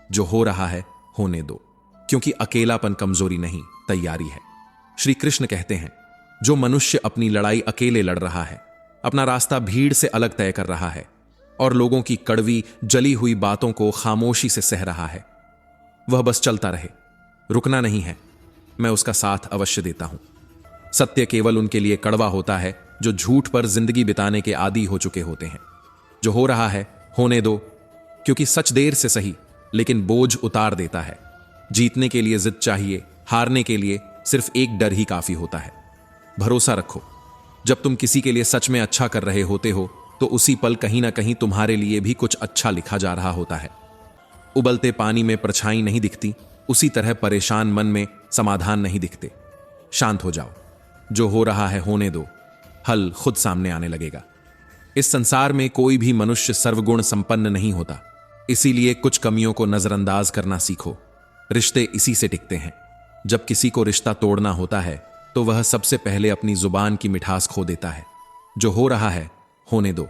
जो हो रहा है होने दो, क्योंकि अकेलापन कमजोरी नहीं, तैयारी है। श्री कृष्ण कहते हैं, जो मनुष्य अपनी लड़ाई अकेले लड़ रहा है, अपना रास्ता भीड़ से अलग तय कर रहा है और लोगों की कड़वी जली हुई बातों को खामोशी से सह रहा है, वह बस चलता रहे, रुकना नहीं है। मैं उसका साथ अवश्य देता हूं। सत्य केवल उनके लिए कड़वा होता है जो झूठ पर जिंदगी बिताने के आदी हो चुके होते हैं। जो हो रहा है होने दो, क्योंकि सच देर से सही लेकिन बोझ उतार देता है। जीतने के लिए जिद चाहिए, हारने के लिए सिर्फ एक डर ही काफी होता है। भरोसा रखो, जब तुम किसी के लिए सच में अच्छा कर रहे होते हो तो उसी पल कहीं ना कहीं तुम्हारे लिए भी कुछ अच्छा लिखा जा रहा होता है। उबलते पानी में परछाई नहीं दिखती, उसी तरह परेशान मन में समाधान नहीं दिखते। शांत हो जाओ, जो हो रहा है होने दो, हल खुद सामने आने लगेगा। इस संसार में कोई भी मनुष्य सर्वगुण संपन्न नहीं होता, इसीलिए कुछ कमियों को नजरअंदाज करना सीखो। रिश्ते इसी से टिकते हैं। जब किसी को रिश्ता तोड़ना होता है तो वह सबसे पहले अपनी जुबान की मिठास खो देता है। जो हो रहा है होने दो।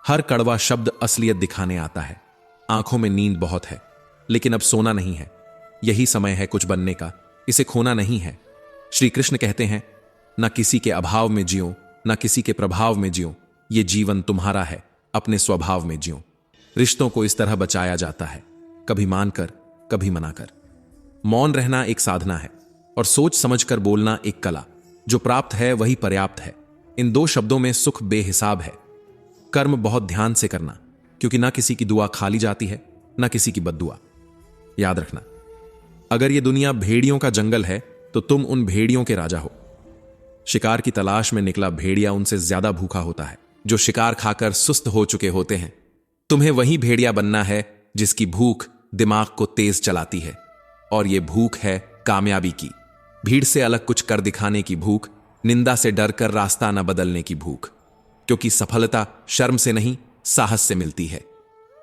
हर कड़वा शब्द असलियत दिखाने आता है। आंखों में नींद बहुत है, लेकिन अब सोना नहीं है। यही समय है कुछ बनने का, इसे खोना नहीं है। श्री कृष्ण कहते हैं, ना किसी के अभाव में जियो, ना किसी के प्रभाव में जियो। ये जीवन तुम्हारा है, अपने स्वभाव में जियो। रिश्तों को इस तरह बचाया जाता है, कभी मानकर, कभी मनाकर। मौन रहना एक साधना है और सोच समझकर बोलना एक कला। जो प्राप्त है वही पर्याप्त है। इन दो शब्दों में सुख बेहिसाब है। कर्म बहुत ध्यान से करना, क्योंकि ना किसी की दुआ खाली जाती है, ना किसी की बद्दुआ। याद रखना, अगर यह दुनिया भेड़ियों का जंगल है तो तुम उन भेड़ियों के राजा हो। शिकार की तलाश में निकला भेड़िया उनसे ज्यादा भूखा होता है, जो शिकार खाकर सुस्त हो चुके होते हैं। तुम्हें वही भेड़िया बनना है जिसकी भूख दिमाग को तेज चलाती है, और यह भूख है कामयाबी की। भीड़ से अलग कुछ कर दिखाने की भूख, निंदा से डर कर रास्ता न बदलने की भूख। क्योंकि सफलता शर्म से नहीं, साहस से मिलती है।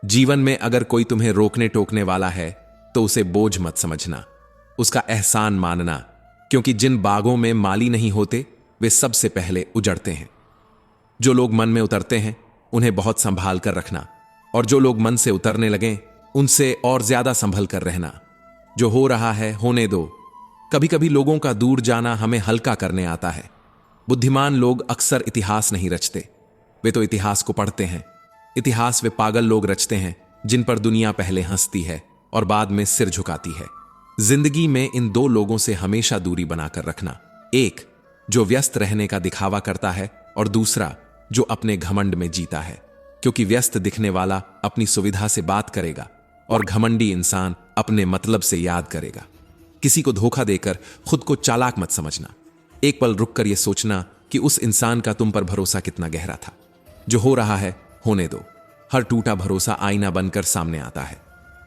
जीवन में अगर कोई तुम्हें रोकने टोकने वाला है तो उसे बोझ मत समझना, उसका एहसान मानना। क्योंकि जिन बागों में माली नहीं होते वे सबसे पहले उजड़ते हैं। जो लोग मन में उतरते हैं उन्हें बहुत संभाल कर रखना, और जो लोग मन से उतरने लगें उनसे और ज्यादा संभल कर रहना। जो हो रहा है होने दो। कभी कभी लोगों का दूर जाना हमें हल्का करने आता है। बुद्धिमान लोग अक्सर इतिहास नहीं रचते, वे तो इतिहास को पढ़ते हैं। इतिहास वे पागल लोग रचते हैं जिन पर दुनिया पहले हंसती है और बाद में सिर झुकाती है। जिंदगी में इन दो लोगों से हमेशा दूरी बनाकर रखना। एक जो व्यस्त रहने का दिखावा करता है, और दूसरा जो अपने घमंड में जीता है। क्योंकि व्यस्त दिखने वाला अपनी सुविधा से बात करेगा और घमंडी इंसान अपने मतलब से याद करेगा। किसी को धोखा देकर खुद को चालाक मत समझना। एक पल रुककर यह सोचना कि उस इंसान का तुम पर भरोसा कितना गहरा था। जो हो रहा है होने दो। हर टूटा भरोसा आईना बनकर सामने आता है।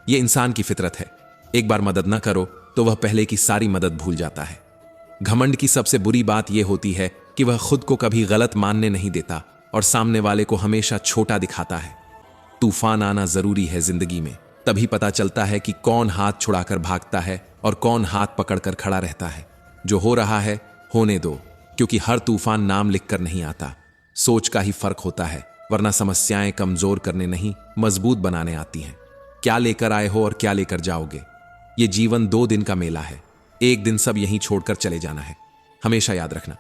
यह इंसान की फितरत है। एक बार मदद न करो तो वह पहले की सारी मदद भूल जाता है। घमंड की सबसे बुरी बात यह होती है कि वह खुद को कभी गलत मानने नहीं देता और सामने वाले को हमेशा छोटा दिखाता है। तूफान आना जरूरी है जिंदगी में, तभी पता चलता है कि कौन हाथ छुड़ाकर भागता है और कौन हाथ पकड़कर खड़ा रहता है। जो हो रहा है होने दो, क्योंकि हर तूफान नाम लिखकर नहीं आता, सोच का ही फर्क होता है। वरना समस्याएं कमजोर करने नहीं, मजबूत बनाने आती हैं। क्या लेकर आए हो और क्या लेकर जाओगे, ये जीवन 2 दिन का मेला है। एक दिन सब यहीं छोड़कर चले जाना है। हमेशा याद रखना,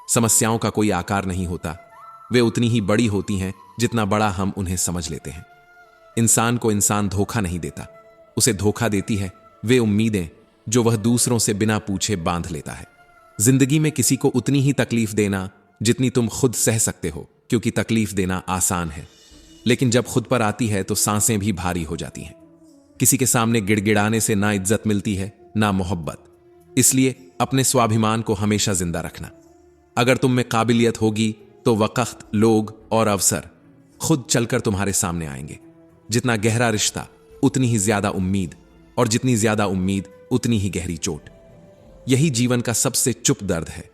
समस्याओं का कोई आकार नहीं होता, वे उतनी ही बड़ी होती हैं जितना बड़ा हम उन्हें समझ लेते हैं। इंसान को इंसान धोखा नहीं देता, उसे धोखा देती है वे उम्मीदें जो वह दूसरों से बिना पूछे बांध लेता है। जिंदगी में किसी को उतनी ही तकलीफ देना जितनी तुम खुद सह सकते हो, क्योंकि तकलीफ देना आसान है, लेकिन जब खुद पर आती है तो सांसें भी भारी हो जाती हैं। किसी के सामने गिड़गिड़ाने से ना इज्जत मिलती है ना मोहब्बत। इसलिए अपने स्वाभिमान को हमेशा जिंदा रखना। अगर तुम में काबिलियत होगी तो वक्त, लोग और अवसर खुद चलकर तुम्हारे सामने आएंगे। जितना गहरा रिश्ता उतनी ही ज्यादा उम्मीद, और जितनी ज्यादा उम्मीद उतनी ही गहरी चोट। यही जीवन का सबसे चुप दर्द है,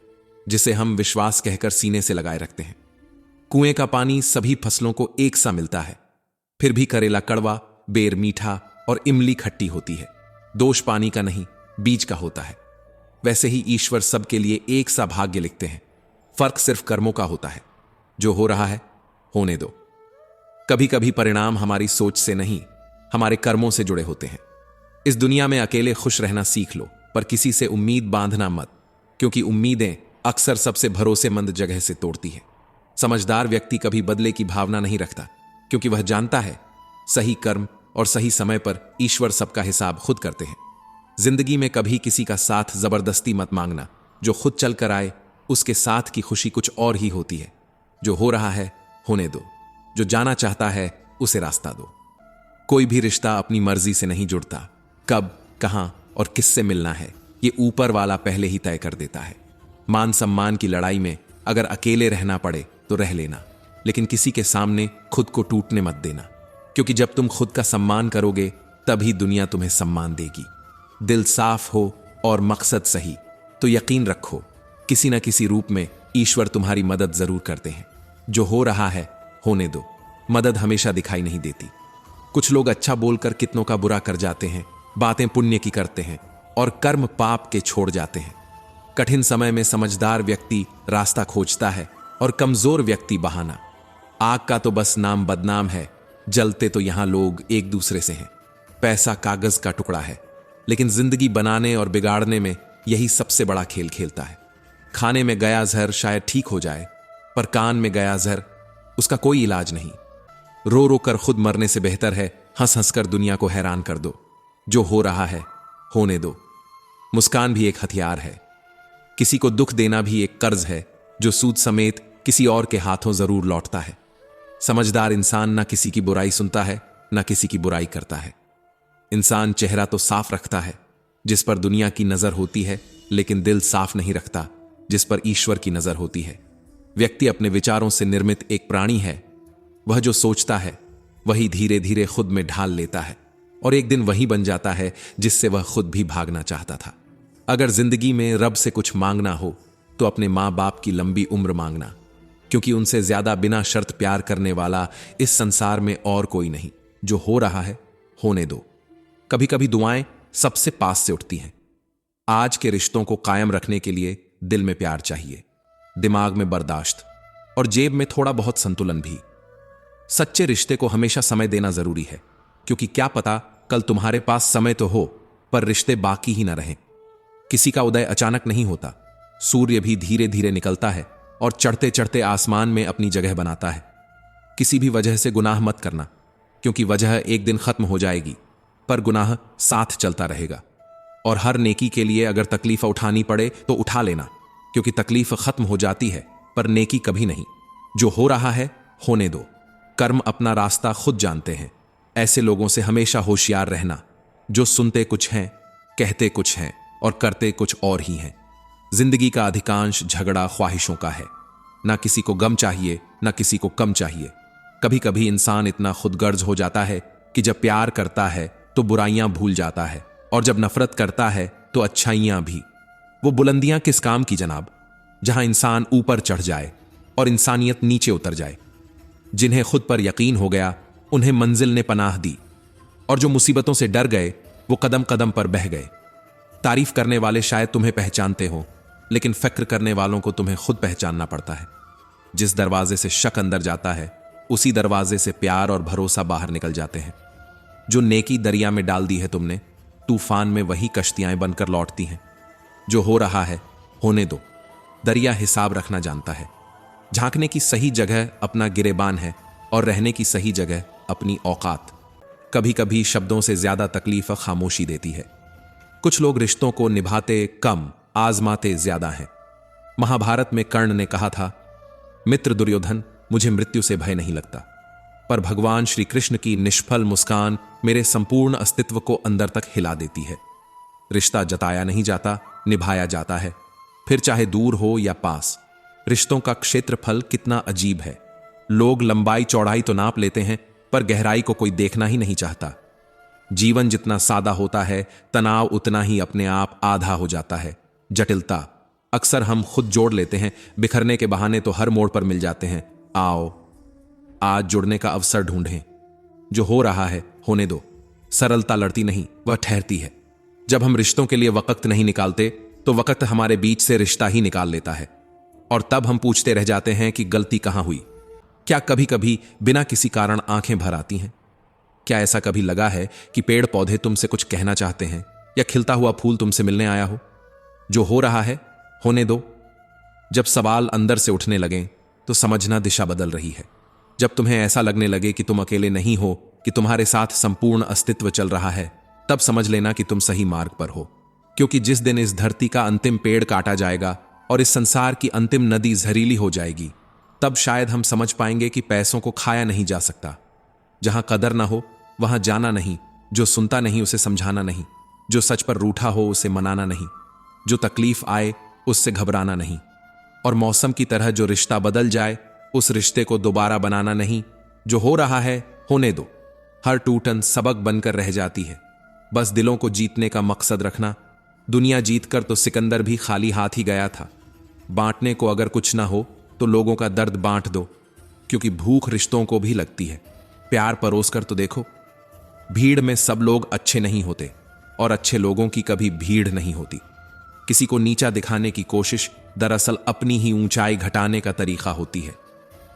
जिसे हम विश्वास कहकर सीने से लगाए रखते हैं। कुएं का पानी सभी फसलों को एक सा मिलता है, फिर भी करेला कड़वा, बेर मीठा और इमली खट्टी होती है। दोष पानी का नहीं, बीज का होता है। वैसे ही ईश्वर सबके लिए एक सा भाग्य लिखते हैं, फर्क सिर्फ कर्मों का होता है। जो हो रहा है होने दो। कभी कभी परिणाम हमारी सोच से नहीं, हमारे कर्मों से जुड़े होते हैं। इस दुनिया में अकेले खुश रहना सीख लो, पर किसी से उम्मीद बांधना मत, क्योंकि उम्मीदें अक्सर सबसे भरोसेमंद जगह से तोड़ती हैं। समझदार व्यक्ति कभी बदले की भावना नहीं रखता, क्योंकि वह जानता है सही कर्म और सही समय पर ईश्वर सबका हिसाब खुद करते हैं। जिंदगी में कभी किसी का साथ जबरदस्ती मत मांगना। जो खुद चल कर आए उसके साथ की खुशी कुछ और ही होती है। जो हो रहा है होने दो, जो जाना चाहता है उसे रास्ता दो। कोई भी रिश्ता अपनी मर्जी से नहीं जुड़ता। कब, कहां और किससे मिलना है ये ऊपर वाला पहले ही तय कर देता है। मान सम्मान की लड़ाई में अगर अकेले रहना पड़े तो रह लेना, लेकिन किसी के सामने खुद को टूटने मत देना, क्योंकि जब तुम खुद का सम्मान करोगे तभी दुनिया तुम्हें सम्मान देगी। दिल साफ हो और मकसद सही तो यकीन रखो किसी न किसी रूप में ईश्वर तुम्हारी मदद जरूर करते हैं। जो हो रहा है होने दो, मदद हमेशा दिखाई नहीं देती। कुछ लोग अच्छा बोलकर कितनों का बुरा कर जाते हैं, बातें पुण्य की करते हैं और कर्म पाप के छोड़ जाते हैं। कठिन समय में समझदार व्यक्ति रास्ता खोजता है और कमजोर व्यक्ति बहाना। आग का तो बस नाम बदनाम है, जलते तो यहां लोग एक दूसरे से हैं। पैसा कागज का टुकड़ा है, लेकिन जिंदगी बनाने और बिगाड़ने में यही सबसे बड़ा खेल खेलता है। खाने में गया जहर शायद ठीक हो जाए, पर कान में गया जहर उसका कोई इलाज नहीं। रो रो कर खुद मरने से बेहतर है हंस हंस कर दुनिया को हैरान कर दो। जो हो रहा है होने दो। मुस्कान भी एक हथियार है। किसी को दुख देना भी एक कर्ज है जो सूद समेत किसी और के हाथों जरूर लौटता है। समझदार इंसान ना किसी की बुराई सुनता है, ना किसी की बुराई करता है। इंसान चेहरा तो साफ रखता है जिस पर दुनिया की नजर होती है, लेकिन दिल साफ नहीं रखता जिस पर ईश्वर की नजर होती है। व्यक्ति अपने विचारों से निर्मित एक प्राणी है। वह जो सोचता है वही धीरे धीरे खुद में ढाल लेता है और एक दिन वही बन जाता है जिससे वह खुद भी भागना चाहता था। अगर जिंदगी में रब से कुछ मांगना हो तो अपने मां बाप की लंबी उम्र मांगना, क्योंकि उनसे ज्यादा बिना शर्त प्यार करने वाला इस संसार में और कोई नहीं। जो हो रहा है होने दो। कभी कभी दुआएं सबसे पास से उठती हैं। आज के रिश्तों को कायम रखने के लिए दिल में प्यार चाहिए, दिमाग में बर्दाश्त और जेब में थोड़ा बहुत संतुलन भी। सच्चे रिश्ते को हमेशा समय देना जरूरी है, क्योंकि क्या पता कल तुम्हारे पास समय तो हो पर रिश्ते बाकी ही ना रहें। किसी का उदय अचानक नहीं होता। सूर्य भी धीरे धीरे निकलता है और चढ़ते चढ़ते आसमान में अपनी जगह बनाता है। किसी भी वजह से गुनाह मत करना, क्योंकि वजह एक दिन खत्म हो जाएगी, पर गुनाह साथ चलता रहेगा। और हर नेकी के लिए अगर तकलीफ उठानी पड़े तो उठा लेना, क्योंकि तकलीफ खत्म हो जाती है पर नेकी कभी नहीं। जो हो रहा है होने दो। कर्म अपना रास्ता खुद जानते हैं। ऐसे लोगों से हमेशा होशियार रहना जो सुनते कुछ हैं, कहते कुछ हैं और करते कुछ और ही हैं। जिंदगी का अधिकांश झगड़ा ख्वाहिशों का है। ना किसी को गम चाहिए, ना किसी को कम चाहिए। कभी कभी इंसान इतना खुदगर्ज हो जाता है कि जब प्यार करता है तो बुराइयां भूल जाता है, और जब नफरत करता है तो अच्छाइयां भी। वो बुलंदियां किस काम की जनाब, जहां इंसान ऊपर चढ़ जाए और इंसानियत नीचे उतर जाए। जिन्हें खुद पर यकीन हो गया उन्हें मंजिल ने पनाह दी, और जो मुसीबतों से डर गए वो कदम कदम पर बह गए। तारीफ करने वाले शायद तुम्हें पहचानते हो, लेकिन फिक्र करने वालों को तुम्हें खुद पहचानना पड़ता है। जिस दरवाजे से शक अंदर जाता है उसी दरवाजे से प्यार और भरोसा बाहर निकल जाते हैं। जो नेकी दरिया में डाल दी है तुमने, तूफान में वही कश्तियां बनकर लौटती हैं। जो हो रहा है होने दो। दरिया हिसाब रखना जानता है। झांकने की सही जगह अपना गिरेबान है और रहने की सही जगह अपनी औकात। कभी कभी शब्दों से ज्यादा तकलीफ खामोशी देती है। कुछ लोग रिश्तों को निभाते कम, आजमाते ज्यादा हैं। महाभारत में कर्ण ने कहा था, मित्र दुर्योधन, मुझे मृत्यु से भय नहीं लगता, पर भगवान श्री कृष्ण की निष्फल मुस्कान मेरे संपूर्ण अस्तित्व को अंदर तक हिला देती है। रिश्ता जताया नहीं जाता, निभाया जाता है, फिर चाहे दूर हो या पास। रिश्तों का क्षेत्रफल कितना अजीब है। लोग लंबाई चौड़ाई तो नाप लेते हैं, पर गहराई को कोई देखना ही नहीं चाहता। जीवन जितना सादा होता है, तनाव उतना ही अपने आप आधा हो जाता है। जटिलता अक्सर हम खुद जोड़ लेते हैं, बिखरने के बहाने तो हर मोड़ पर मिल जाते हैं। आओ आज जुड़ने का अवसर ढूंढें। जो हो रहा है होने दो। सरलता लड़ती नहीं, वह ठहरती है। जब हम रिश्तों के लिए वक्त नहीं निकालते तो वक्त हमारे बीच से रिश्ता ही निकाल लेता है, और तब हम पूछते रह जाते हैं कि गलती कहां हुई। क्या कभी कभी बिना किसी कारण आंखें भर आती हैं? क्या ऐसा कभी लगा है कि पेड़ पौधे तुमसे कुछ कहना चाहते हैं या खिलता हुआ फूल तुमसे मिलने आया हो? जो हो रहा है होने दो। जब सवाल अंदर से उठने लगें तो समझना दिशा बदल रही है। जब तुम्हें ऐसा लगने लगे कि तुम अकेले नहीं हो, कि तुम्हारे साथ संपूर्ण अस्तित्व चल रहा है, तब समझ लेना कि तुम सही मार्ग पर हो। क्योंकि जिस दिन इस धरती का अंतिम पेड़ काटा जाएगा और इस संसार की अंतिम नदी जहरीली हो जाएगी, तब शायद हम समझ पाएंगे कि पैसों को खाया नहीं जा सकता। जहां कदर ना हो वहां जाना नहीं, जो सुनता नहीं उसे समझाना नहीं, जो सच पर रूठा हो उसे मनाना नहीं, जो तकलीफ आए उससे घबराना नहीं, और मौसम की तरह जो रिश्ता बदल जाए उस रिश्ते को दोबारा बनाना नहीं। जो हो रहा है होने दो। हर टूटन सबक बनकर रह जाती है। बस दिलों को जीतने का मकसद रखना। दुनिया जीतकर तो सिकंदर भी खाली हाथ ही गया था। बांटने को अगर कुछ ना हो तो लोगों का दर्द बांट दो, क्योंकि भूख रिश्तों को भी लगती है। प्यार परोस कर तो देखो। भीड़ में सब लोग अच्छे नहीं होते और अच्छे लोगों की कभी भीड़ नहीं होती। किसी को नीचा दिखाने की कोशिश दरअसल अपनी ही ऊंचाई घटाने का तरीका होती है।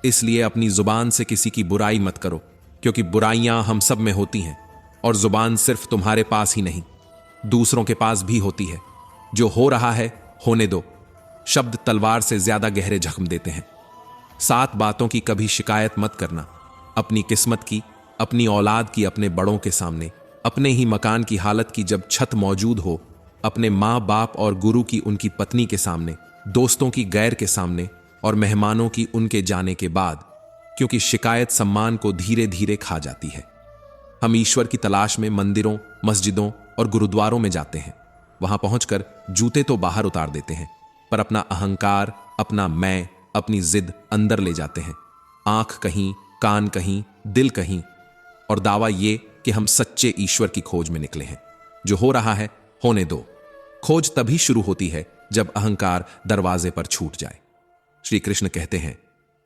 इसलिए अपनी जुबान से किसी की बुराई मत करो, क्योंकि बुराइयां हम सब में होती हैं और जुबान सिर्फ तुम्हारे पास ही नहीं, दूसरों के पास भी होती है। जो हो रहा है होने दो। शब्द तलवार से ज्यादा गहरे जख्म देते हैं। 7 बातों की कभी शिकायत मत करना। अपनी किस्मत की, अपनी औलाद की, अपने बड़ों के सामने, अपने ही मकान की हालत की जब छत मौजूद हो, अपने माँ बाप और गुरु की उनकी पत्नी के सामने, दोस्तों की गैर के सामने और मेहमानों की उनके जाने के बाद, क्योंकि शिकायत सम्मान को धीरे धीरे खा जाती है। हम ईश्वर की तलाश में मंदिरों, मस्जिदों और गुरुद्वारों में जाते हैं। वहां पहुंचकर जूते तो बाहर उतार देते हैं, पर अपना अहंकार, अपना मैं, अपनी जिद अंदर ले जाते हैं। आंख कहीं, कान कहीं, दिल कहीं, और दावा ये कि हम सच्चे ईश्वर की खोज में निकले हैं। जो हो रहा है होने दो। खोज तभी शुरू होती है जब अहंकार दरवाजे पर छूट जाए। श्री कृष्ण कहते हैं,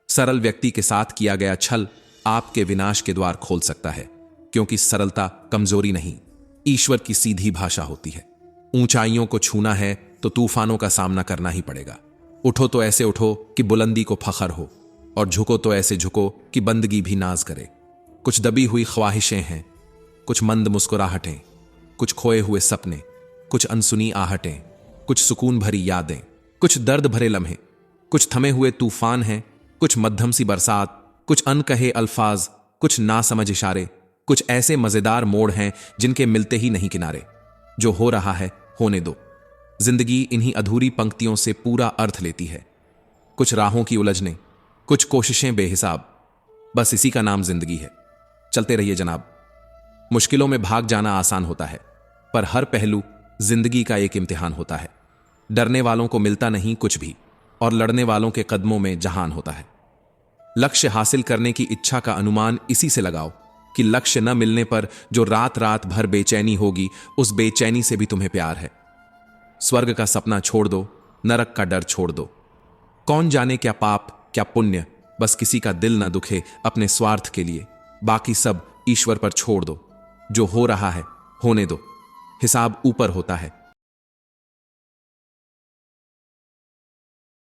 सरल व्यक्ति के साथ किया गया छल आपके विनाश के द्वार खोल सकता है, क्योंकि सरलता कमजोरी नहीं, ईश्वर की सीधी भाषा होती है। ऊंचाइयों को छूना है तो तूफानों का सामना करना ही पड़ेगा। उठो तो ऐसे उठो कि बुलंदी को फखर हो, और झुको तो ऐसे झुको कि बंदगी भी नाज करे। कुछ दबी हुई ख्वाहिशें हैं, कुछ मंद मुस्कुराहटें, कुछ खोए हुए सपने, कुछ अनसुनी आहटें, कुछ सुकून भरी यादें, कुछ दर्द भरे लम्हे, कुछ थमे हुए तूफान हैं, कुछ मध्यम सी बरसात, कुछ अनकहे अल्फाज, कुछ नासमझ इशारे, कुछ ऐसे मजेदार मोड़ हैं जिनके मिलते ही नहीं किनारे। जो हो रहा है होने दो। जिंदगी इन्हीं अधूरी पंक्तियों से पूरा अर्थ लेती है। कुछ राहों की उलझने, कुछ कोशिशें बेहिसाब, बस इसी का नाम जिंदगी है। चलते रहिए जनाब। मुश्किलों में भाग जाना आसान होता है, पर हर पहलू जिंदगी का एक इम्तिहान होता है। डरने वालों को मिलता नहीं कुछ भी, और लड़ने वालों के कदमों में जहान होता है। लक्ष्य हासिल करने की इच्छा का अनुमान इसी से लगाओ कि लक्ष्य न मिलने पर जो रात रात भर बेचैनी होगी, उस बेचैनी से भी तुम्हें प्यार है। स्वर्ग का सपना छोड़ दो, नरक का डर छोड़ दो। कौन जाने क्या पाप क्या पुण्य, बस किसी का दिल न दुखे अपने स्वार्थ के लिए। बाकी सब ईश्वर पर छोड़ दो। जो हो रहा है होने दो। हिसाब ऊपर होता है,